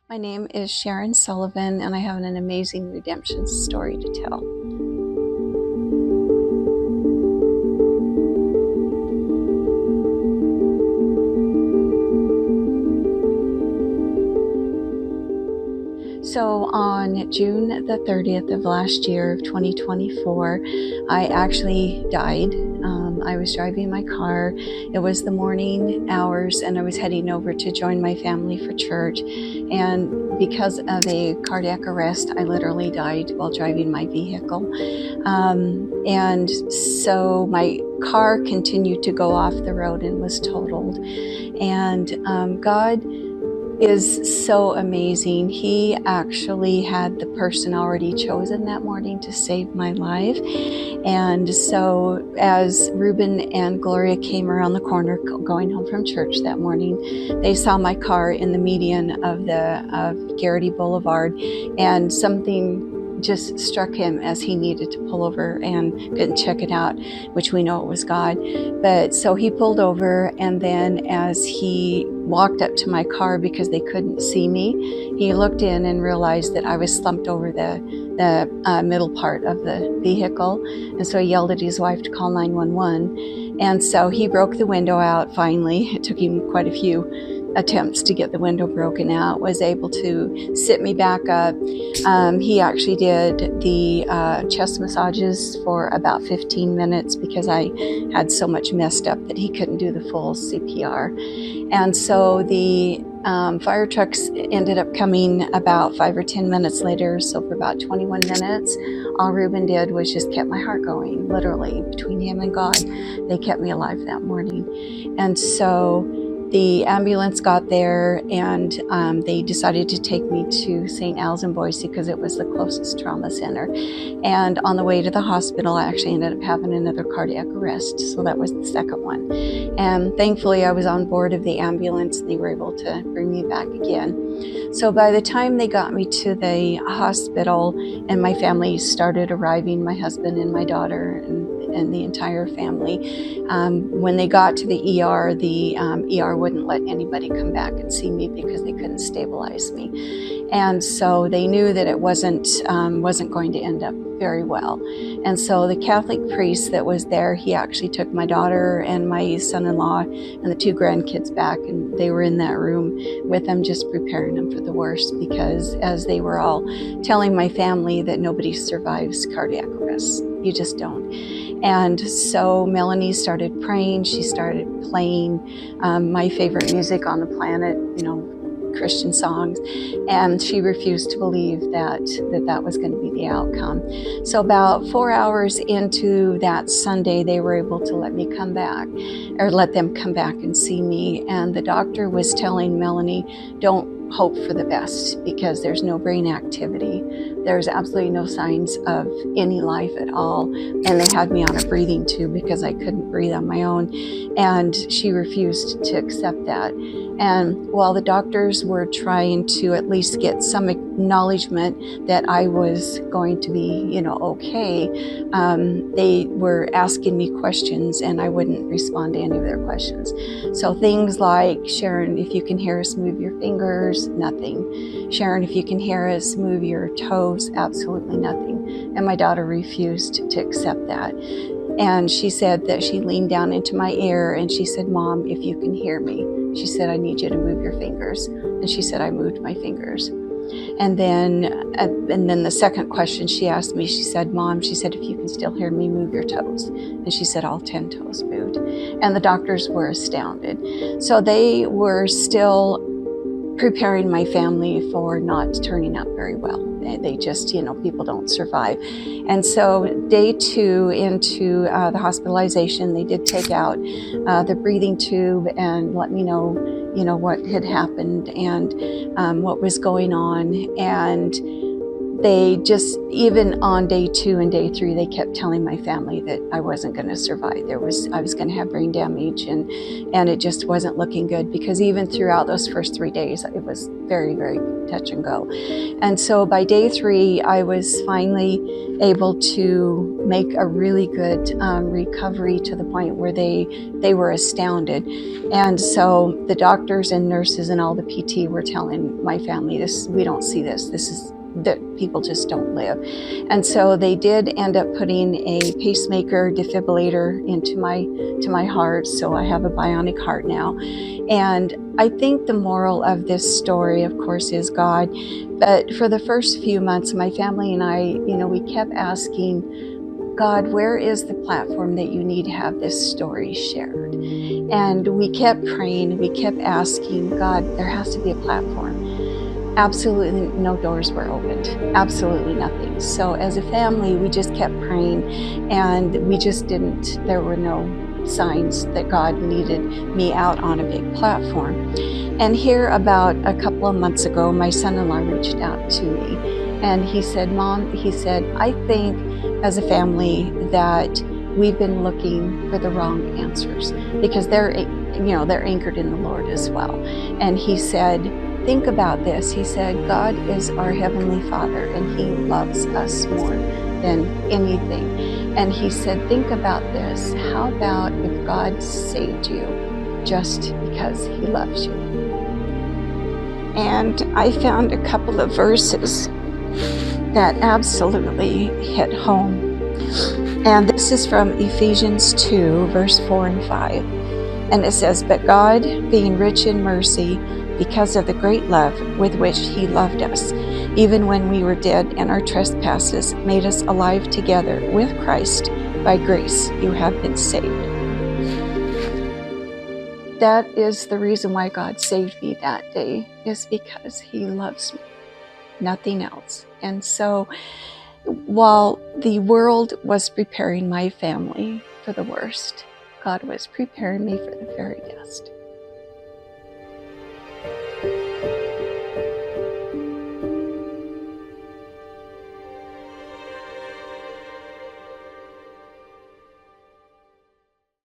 My name is Sharon Sullivan, and I have an amazing redemption story to tell. So on June the 30th of last year of 2024, I actually died. I was driving my car. It was the morning hours, and I was heading over to join my family for church. And because of a cardiac arrest, I literally died while driving my vehicle. And so my car continued to go off the road and was totaled. And God is so amazing. He actually had the person already chosen that morning to save my life. And so as Reuben and Gloria came around the corner going home from church that morning, they saw my car in the median of Garrity Boulevard, and something just struck him as he needed to pull over and check it out, which we know it was God. But so he pulled over, and then as he walked up to my car, because they couldn't see me, he looked in and realized that I was slumped over the middle part of the vehicle. And so he yelled at his wife to call 911. And so he broke the window out finally. It took him quite a few attempts to get the window broken out, was able to sit me back up. He actually did the chest massages for about 15 minutes because I had so much messed up that he couldn't do the full CPR. And so the fire trucks ended up coming about 5 or 10 minutes later. So for about 21 minutes, all Reuben did was just kept my heart going, literally, between him and God. They kept me alive that morning. And so the ambulance got there, and they decided to take me to St. Al's in Boise because it was the closest trauma center. And on the way to the hospital, I actually ended up having another cardiac arrest. So that was the second one. And thankfully, I was on board of the ambulance, and they were able to bring me back again. So by the time they got me to the hospital and my family started arriving, my husband and my daughter and the entire family, when they got to the ER wouldn't let anybody come back and see me because they couldn't stabilize me. And so they knew that it wasn't going to end up very well. And so the Catholic priest that was there, he actually took my daughter and my son-in-law and the 2 grandkids back, and they were in that room with them, just preparing them for the worst, because as they were all telling my family that nobody survives cardiac arrests. You just don't. And so Melanie started praying. She started playing my favorite music on the planet, Christian songs, and she refused to believe that was going to be the outcome. So about 4 hours into that Sunday, they were able to let them come back and see me. And the doctor was telling Melanie, don't hope for the best, because there's no brain activity. There's absolutely no signs of any life at all. And they had me on a breathing tube because I couldn't breathe on my own. And she refused to accept that. And while the doctors were trying to at least get some acknowledgement that I was going to be, okay, they were asking me questions, and I wouldn't respond to any of their questions. So things like, Sharon, if you can hear us, move your fingers, nothing. Sharon, if you can hear us, move your toes, absolutely nothing. And my daughter refused to accept that. And she said that she leaned down into my ear and she said, Mom, if you can hear me, she said, I need you to move your fingers. And she said, I moved my fingers. And then the second question she asked me, she said, Mom, she said, if you can still hear me, move your toes. And she said, all 10 toes moved. And the doctors were astounded. So they were still preparing my family for not turning out very well. They just, people don't survive. And so day 2 into the hospitalization, they did take out the breathing tube and let me know, what had happened and what was going on. And they just, even on day 2 and day 3, they kept telling my family that I wasn't going to survive. I was going to have brain damage, and it just wasn't looking good, because even throughout those first 3 days, it was very, very touch and go. And so by day 3, I was finally able to make a really good recovery to the point where they were astounded. And so the doctors and nurses and all the PT were telling my family, this, we don't see this. This is that people just don't live. And so they did end up putting a pacemaker defibrillator into my heart. So I have a bionic heart now. And I think the moral of this story, of course, is God. But for the first few months, my family and I, we kept asking, God, where is the platform that you need to have this story shared? And we kept praying, we kept asking, God, there has to be a platform. Absolutely no doors were opened, absolutely nothing. So as a family, we just kept praying, and we just didn't, there were no signs that God needed me out on a big platform. And here about a couple of months ago, my son-in-law reached out to me, and he said, Mom, he said, I think as a family that we've been looking for the wrong answers, because they're anchored in the Lord as well. And he said, think about this. He said, God is our Heavenly Father, and He loves us more than anything. And he said, think about this. How about if God saved you just because He loves you? And I found a couple of verses that absolutely hit home. And this is from Ephesians 2, verse 4 and 5. And it says, but God, being rich in mercy, because of the great love with which He loved us, even when we were dead in our trespasses, made us alive together with Christ. By grace you have been saved. That is the reason why God saved me that day, is because He loves me, nothing else. And so while the world was preparing my family for the worst, God was preparing me for the very best.